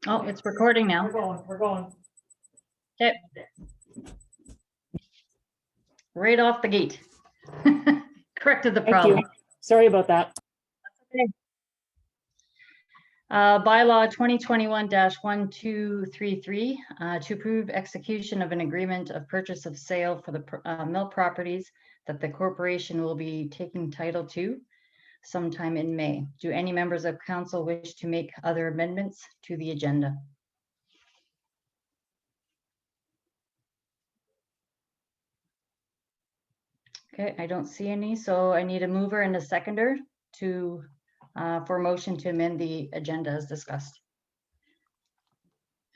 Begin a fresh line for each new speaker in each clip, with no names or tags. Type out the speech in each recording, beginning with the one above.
Oh, it's recording now.
We're going.
Okay. Right off the gate. Corrected the
Thank
problem.
you. Sorry about that.
Okay. Bylaw 2021-1233 to approve execution of an agreement of purchase of sale for the mill properties that the corporation will be taking title to sometime in May. Do any members of council wish to make other amendments to the agenda? Okay, I don't see any, so I need a mover and a seconder to for motion to amend the agenda as discussed.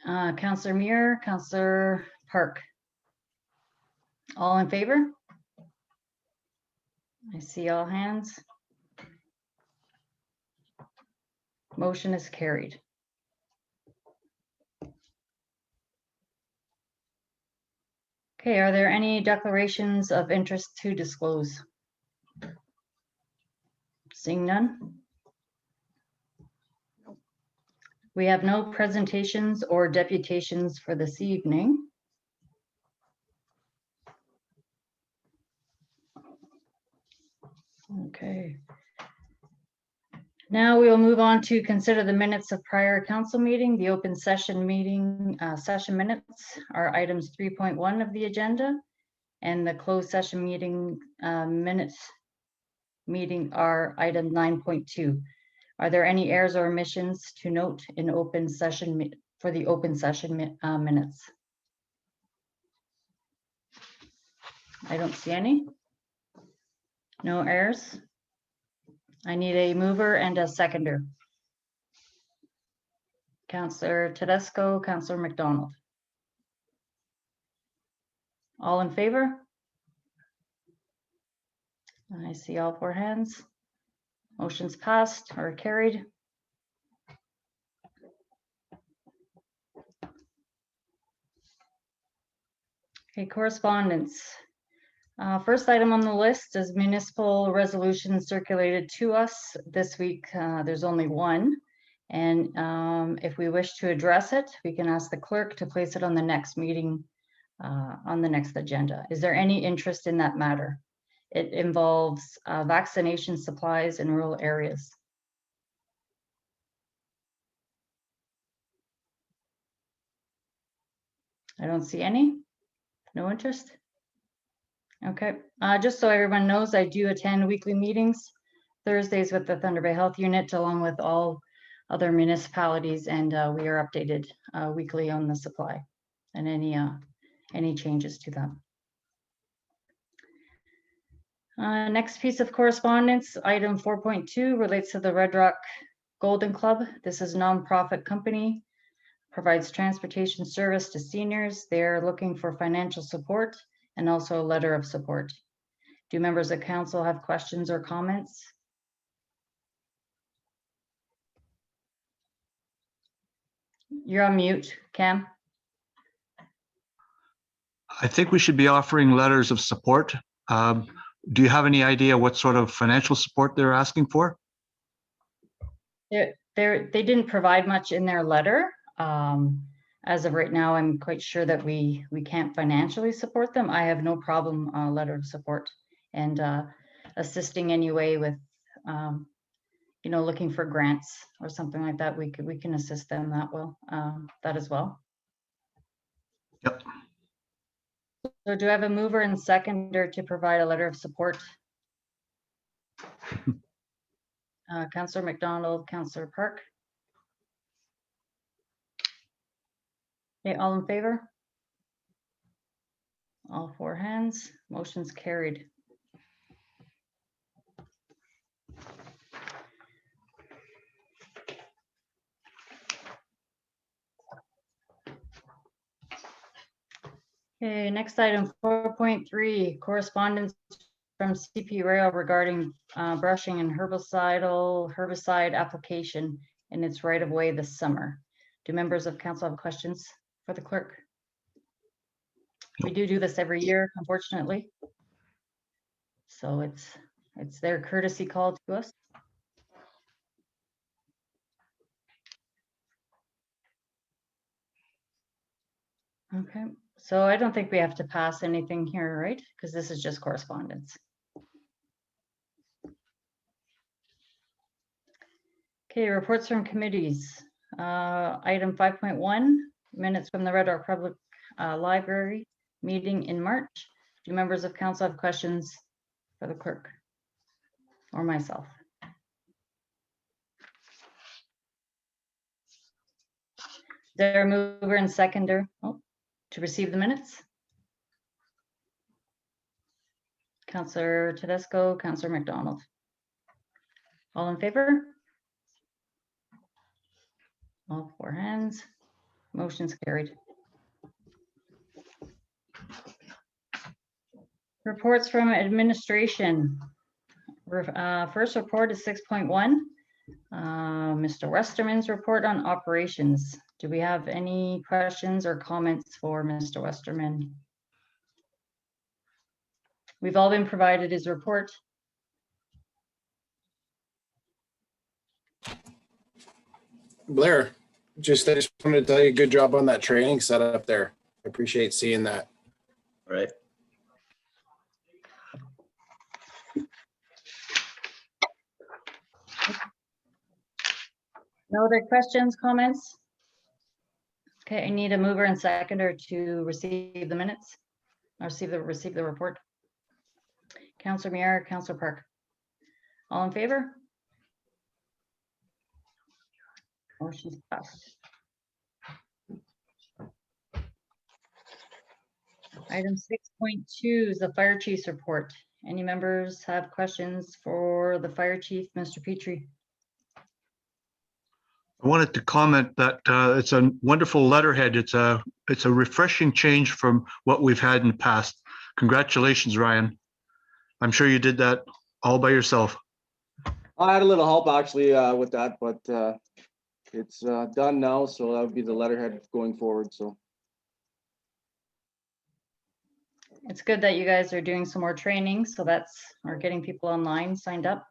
Councillor Muir, Councillor Park. All in favor? I see all hands. Motion is carried. Okay, are there any declarations of interest to disclose? Seeing none. We have no presentations or deputations for this evening. Okay. Now we will move on to consider the minutes of prior council meeting. The open session meeting session minutes are items 3.1 of the agenda, and the closed session meeting minutes are item 9.2. Are there any errors or omissions to note in open session for the open session minutes? I don't see any. No errors. I need a mover and a seconder. Councillor Tedesco, Councillor McDonald. All in favor? I see all four hands. Motion's passed or carried. Okay, correspondence. First item on the list is municipal resolution circulated to us this week. There's only one. And if we wish to address it, we can ask the clerk to place it on the next meeting, on the next agenda. Is there any interest in that matter? It involves vaccination supplies in rural areas. I don't see any. No interest? Okay, just so everyone knows, I do attend weekly meetings Thursdays with the Thunder Bay Health Unit along with all other municipalities, and we are updated weekly on the supply and any changes to them. Next piece of correspondence, item 4.2 relates to the Red Rock Golden Club. This is a nonprofit company, provides transportation service to seniors. They're looking for financial support and also a letter of support. Do members of council have questions or comments? You're on mute, Cam.
I think we should be offering letters of support. Do you have any idea what sort of financial support they're asking for?
They didn't provide much in their letter. As of right now, I'm quite sure that we can't financially support them. I have no problem letter of support and assisting anyway with you know, looking for grants or something like that. We can assist them that as well.
Yep.
So do I have a mover and seconder to provide a letter of support? Councillor McDonald, Councillor Park. Okay, all in favor? All four hands. Motion's carried. Okay, next item 4.3, correspondence from CP Rail regarding brushing and herbicide application in its right of way this summer. Do members of council have questions for the clerk? We do this every year, unfortunately. So it's their courtesy call to us. Okay, so I don't think we have to pass anything here, right? Because this is just correspondence. Okay, reports from committees. Item 5.1, minutes from the Red Rock Public Library meeting in March. Do members of council have questions for the clerk or myself? Is there a mover and seconder to receive the minutes? Councillor Tedesco, Councillor McDonald. All in favor? All four hands. Motion's carried. Reports from administration. First report is 6.1. Mr. Westerman's report on operations. Do we have any questions or comments for Mr. Westerman? We've all been provided his report.
Blair, I just wanted to tell you, good job on that training setup there. I appreciate seeing that.
All right.
No other questions, comments? Okay, I need a mover and seconder to receive the minutes, or receive the report. Councillor Mier, Councillor Park. All in favor? Motion's passed. Item 6.2 is the fire chief's report. Any members have questions for the fire chief, Mr. Petrie?
I wanted to comment that it's a wonderful letterhead. It's a refreshing change from what we've had in the past. Congratulations, Ryan. I'm sure you did that all by yourself.
I had a little help actually with that, but it's done now, so that would be the letterhead going forward. So
It's good that you guys are doing some more training, so we're getting people online signed up.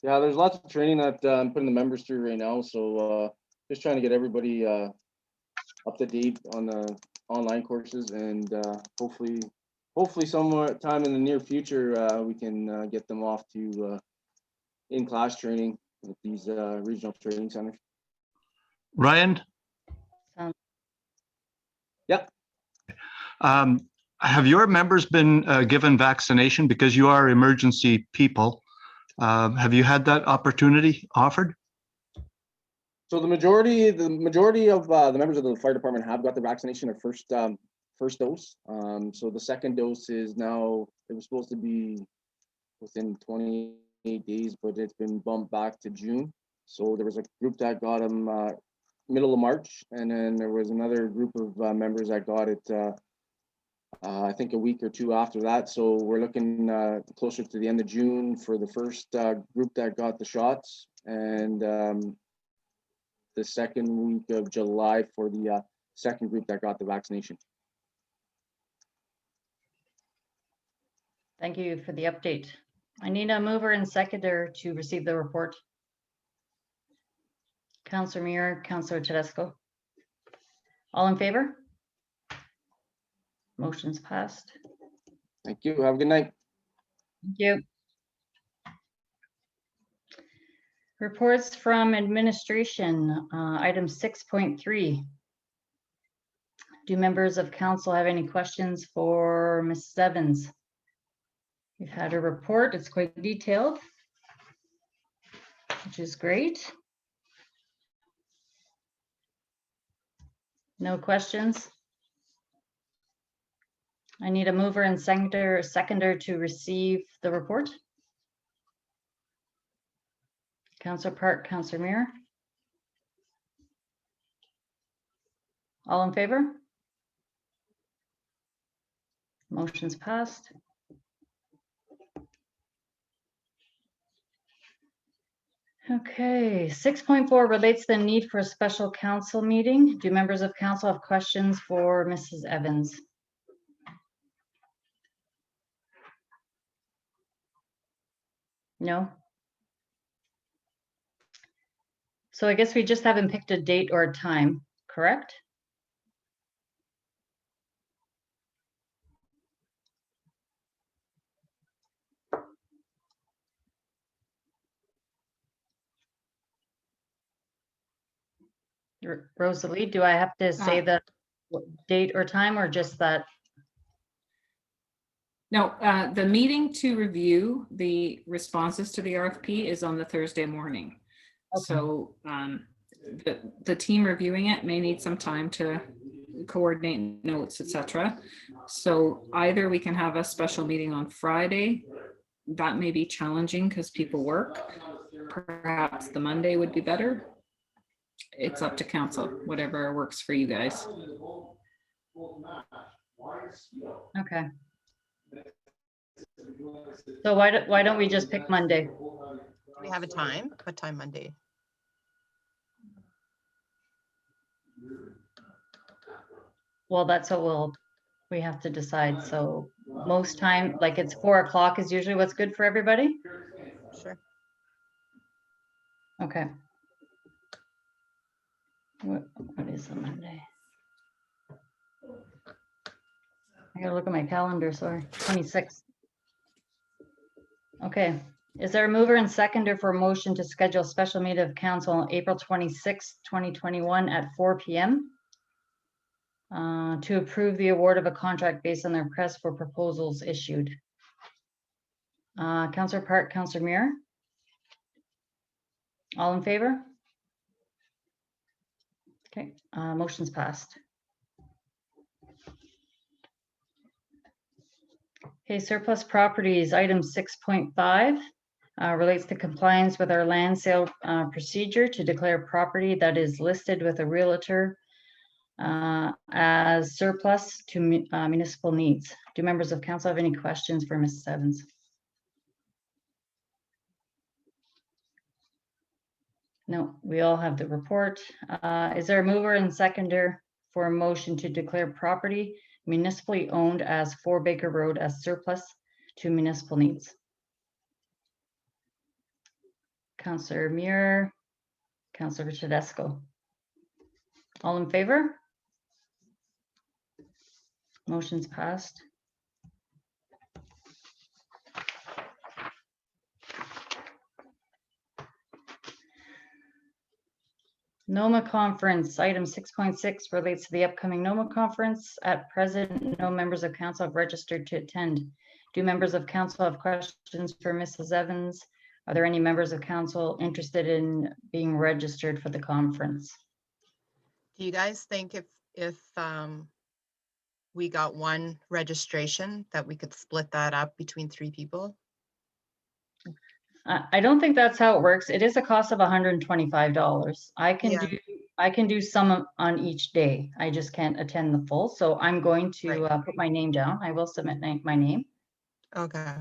yeah, there's lots of training that I'm putting the members through right now. So just trying to get everybody up to date on the online courses, and hopefully somewhat time in the near future we can get them off to in-class training with these regional training centers.
Ryan?
Yep.
Have your members been given vaccination, because you are emergency people? Have you had that opportunity offered?
So the majority of the members of the fire department have got the vaccination, their first dose. So the second dose is now, it was supposed to be within 28 days, but it's been bumped back to June. So there was a group that got them middle of March, and then there was another group of members that got it I think a week or two after that. So we're looking closer to the end of June for the first group that got the shots, and the second week of July for the second group that got the vaccination.
Thank you for the update. I need a mover and seconder to receive the report. Councillor Mier, Councillor Tedesco. All in favor? Motion's passed.
Thank you. Have a good night.
Thank you. Reports from administration, item 6.3. Do members of council have any questions for Mrs. Evans? We've had a report, it's quite detailed, which is great. No questions? I need a mover and seconder to receive the report. Councillor Park, Councillor Mier. All in favor? Motion's passed. Okay, 6.4 relates to the need for a special council meeting. Do members of council have questions for Mrs. Evans? No? So I guess we just haven't picked a date or a time, correct? Rosalie, do I have to say
Uh,
the date or time or just that?
No, the meeting to review the responses to the RFP is on the Thursday morning.
Okay.
So the team reviewing it may need some time to coordinate notes, etc. So either we can have a special meeting on Friday. That may be challenging because people work. Perhaps the Monday would be better. It's up to council, whatever works for you guys.
Okay. So why don't we just pick Monday?
Do we have a time? What time Monday?
Well, that's what we have to decide. So most time, like it's 4 o'clock is usually what's good for everybody?
Sure.
Okay. What is a Monday? I gotta look at my calendar, sorry, 26. Okay, is there a mover and seconder for a motion to schedule a special meeting of council on April 26, 2021 at 4 p.m. To approve the award of a contract based on the request for proposals issued? Councillor Park, Councillor Muir? All in favor? Okay, motion's passed. Okay, surplus properties, item 6.5 relates to compliance with our land sale procedure to declare property that is listed with a realtor as surplus to municipal needs. Do members of council have any questions for Mrs. Evans? No, we all have the report. Is there a mover and seconder for a motion to declare property municipally owned as 4 Baker Road as surplus to municipal needs? Councillor Muir, Councillor Tedesco. All in favor? Motion's passed. NOMA conference, item 6.6 relates to the upcoming NOMA conference. At present, no members of council have registered to attend. Do members of council have questions for Mrs. Evans? Are there any members of council interested in being registered for the conference?
Do you guys think if we got one registration that we could split that up between 3 people?
I don't think that's how it works. It is a cost of $125.
Yeah.
I can do some on each day. I just can't attend the full. So I'm going to
Right.
put my name down. I will submit my name.
Okay.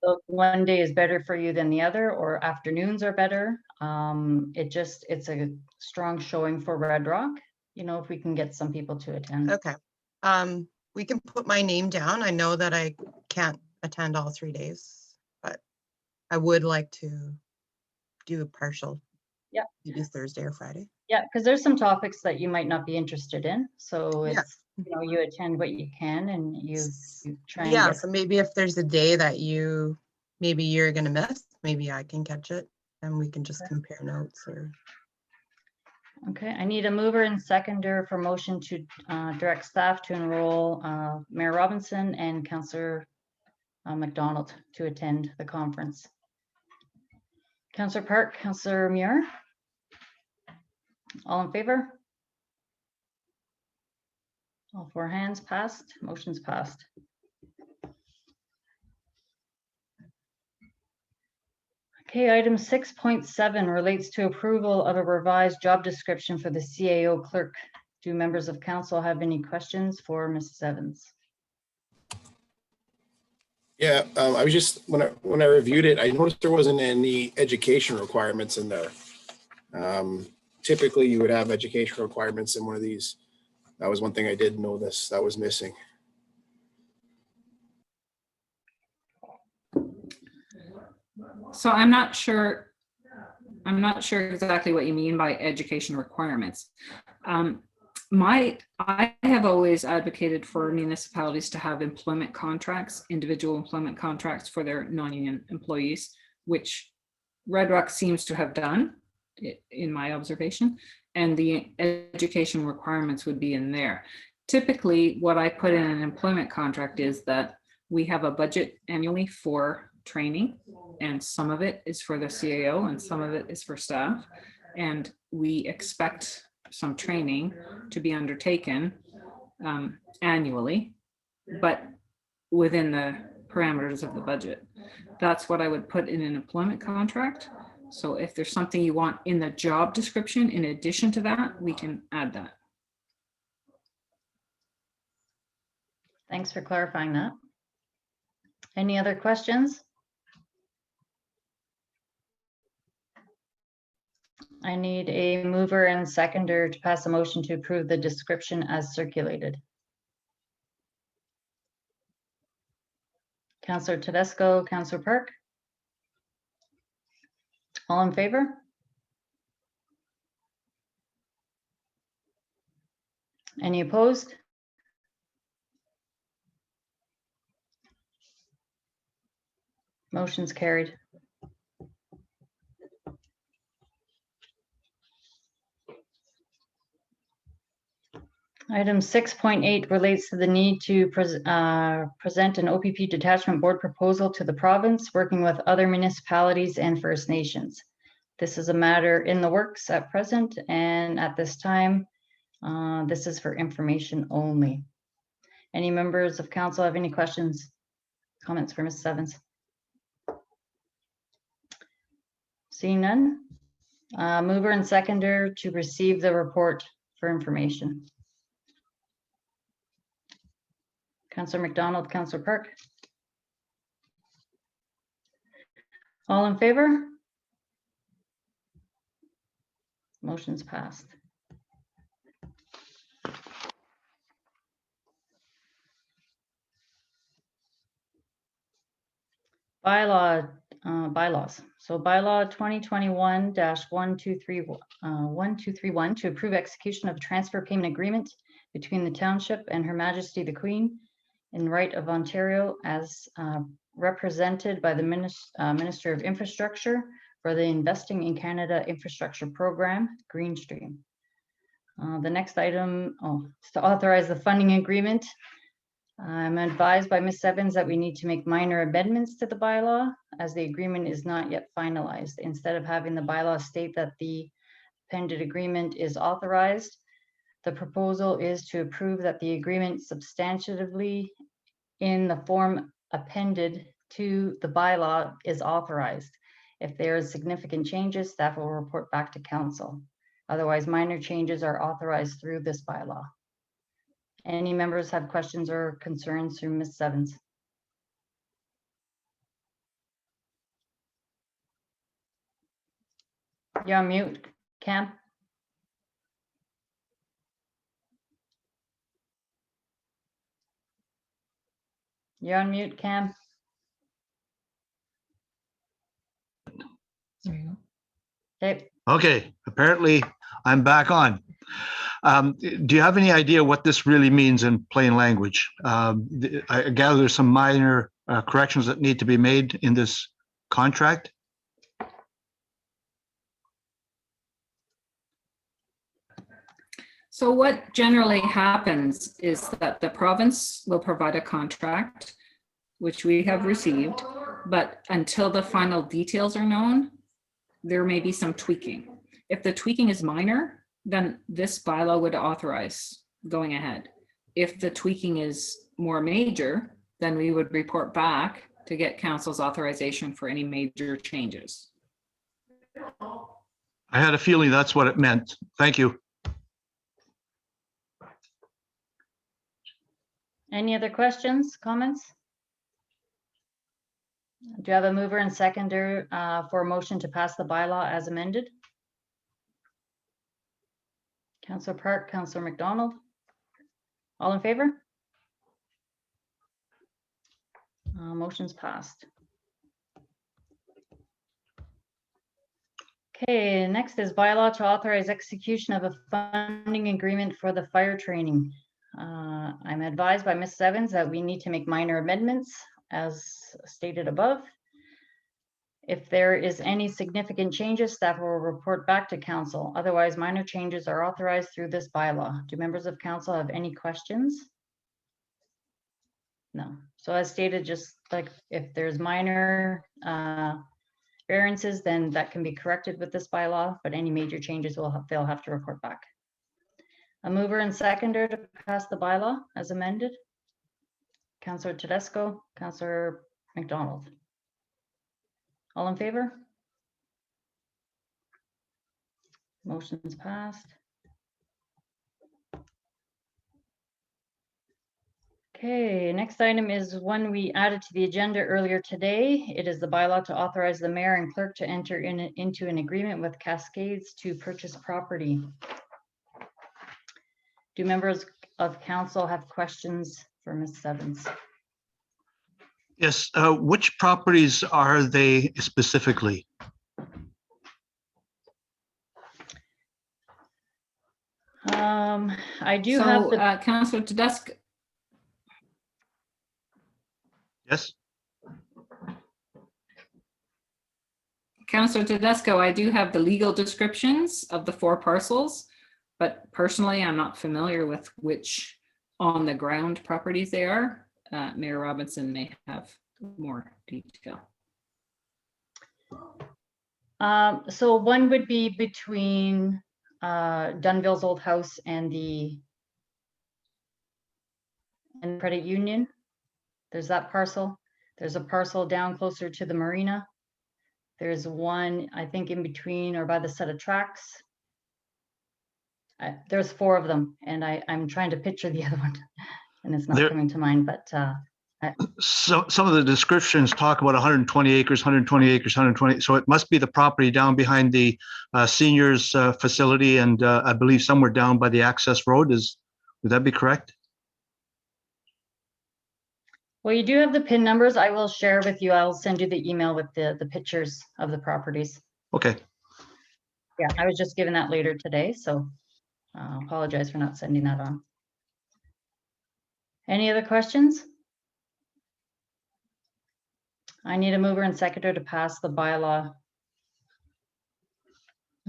So if one day is better for you than the other, or afternoons are better. It's a strong showing for Red Rock, you know, if we can get some people to attend.
Okay. We can put my name down. I know that I can't attend all 3 days, but I would like to do a partial.
Yeah.
Maybe Thursday or Friday.
Yeah, because there's some topics that you might not be interested in. So
Yeah.
it's, you know, you attend what you can and you try and
Yeah,
get.
so maybe if there's a day that maybe you're gonna miss, maybe I can catch it and we can just compare notes or.
Okay, I need a mover and seconder for motion to direct staff to enroll Mayor Robinson and Councillor McDonald to attend the conference. Councillor Park, Councillor Muir. All in favor? All 4 hands passed, motion's passed. Okay, item 6.7 relates to approval of a revised job description for the CAO clerk. Do members of council have any questions for Mrs. Evans?
Yeah, I was just, when I reviewed it, I noticed there wasn't any education requirements in there. Typically, you would have education requirements in one of these. That was one thing I did notice that was missing.
So I'm not sure exactly what you mean by education requirements. I have always advocated for municipalities to have employment contracts, individual employment contracts for their non-union employees, which Red Rock seems to have done, in my observation. and the education requirements would be in there. Typically, what I put in an employment contract is that we have a budget annually for training, and some of it is for the CAO and some of it is for staff. And we expect some training to be undertaken annually, but within the parameters of the budget. That's what I would put in an employment contract. So if there's something you want in the job description, in addition to that, we can add that.
Thanks for clarifying that. Any other questions? I need a mover and seconder to pass a motion to approve the description as circulated. Councillor Tedesco, Councillor Park. All in favor? Any opposed? Motion's carried. Item 6.8 relates to the need to present an OPP detachment board proposal to the province, working with other municipalities and First Nations. This is a matter in the works at present, and at this time, this is for information only. Any members of council have any questions, comments for Ms. Evans? Seeing none, mover and seconder to receive the report for information. Councillor McDonald, Councillor Park. All in favor? Motion's passed. Bylaws. So bylaw 2021-1231 to approve execution of a transfer payment agreement between the township and Her Majesty the Queen in right of Ontario as represented by the Minister of Infrastructure for the Investing in Canada Infrastructure Program, Greenstream. The next item is to authorize the funding agreement. I'm advised by Ms. Evans that we need to make minor amendments to the bylaw as the agreement is not yet finalized. Instead of having the bylaw state that the appended agreement is authorized, the proposal is to approve that the agreement substantively in the form appended to the bylaw is authorized. If there is significant changes, staff will report back to council. Otherwise, minor changes are authorized through this bylaw. Any members have questions or concerns through Ms. Evans? You're on mute, Cam. You're on mute, Cam.
There you go.
Okay,
Okay, apparently I'm back on. Do you have any idea what this really means in plain language? I gather there's some minor corrections that need to be made in this contract.
So what generally happens is that the province will provide a contract, which we have received, but until the final details are known, there may be some tweaking. If the tweaking is minor, then this bylaw would authorize going ahead. If the tweaking is more major, then we would report back to get council's authorization for any major changes.
I had a feeling that's what it meant. Thank you.
any other questions, comments? Do you have a mover and seconder for a motion to pass the bylaw as amended? Councillor Park, Councillor McDonald. All in favor? Motion's passed. Okay, next is bylaw to authorize execution of a funding agreement for the fire training. I'm advised by Ms. Evans that we need to make minor amendments as stated above. If there is any significant changes, staff will report back to council. Otherwise, minor changes are authorized through this bylaw. Do members of council have any questions? No. So as stated, just like if there's minor variances, then that can be corrected with this bylaw, but any major changes they'll have to report back. A mover and seconder to pass the bylaw as amended. Councillor Tedesco, Councillor McDonald. All in favor? Motion's passed. Okay, next item is one we added to the agenda earlier today. It is the bylaw to authorize the mayor and clerk to enter into an agreement with Cascades to purchase property. Do members of council have questions for Ms. Sevens?
Yes, which properties are they specifically?
I do have the,
Councillor Tedesco,
Yes,
Councillor Tedesco, I do have the legal descriptions of the 4 parcels, but personally, I'm not familiar with which on the ground properties they are. Mayor Robinson may have more detail.
so one would be between Dunville's old house and the credit union. There's that parcel. There's a parcel down closer to the marina. There's one, I think, in between or by the set of tracks. There's 4 of them, and I'm trying to picture the other one, and it's not
There-
coming to mind, but
so some of the descriptions talk about 120 acres, 120 acres, 120. So it must be the property down behind the seniors facility, and I believe somewhere down by the access road. Would that be correct?
well, you do have the PIN numbers. I will share with you. I'll send you the email with the pictures of the properties.
Okay.
Yeah, I was just given that later today, so apologize for not sending that on. Any other questions? I need a mover and seconder to pass the bylaw.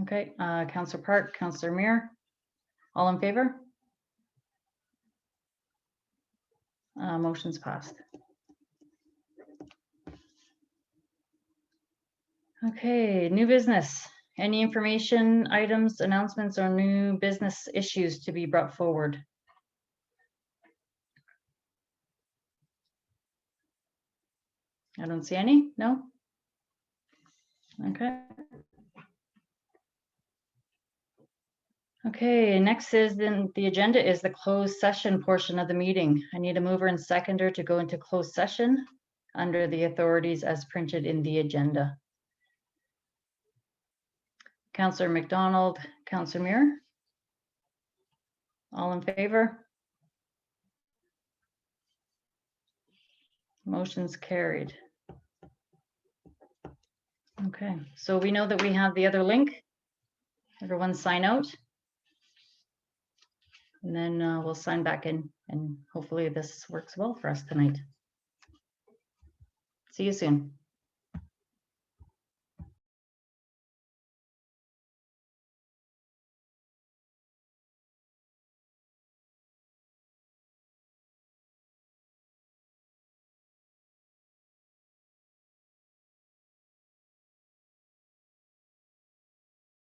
Okay, Councillor Park, Councillor Muir, all in favor? Motion's passed. Okay, new business. Any information, items, announcements, or new business issues to be brought forward? I don't see any, no? Okay. Okay, next is then the agenda is the closed session portion of the meeting. I need a mover and seconder to go into closed session under the authorities as printed in the agenda. Councillor McDonald, Councillor Muir? All in favor? Motion's carried. Okay, so we know that we have the other link. Everyone sign out. And then we'll sign back in, and hopefully this works well for us tonight. See you soon.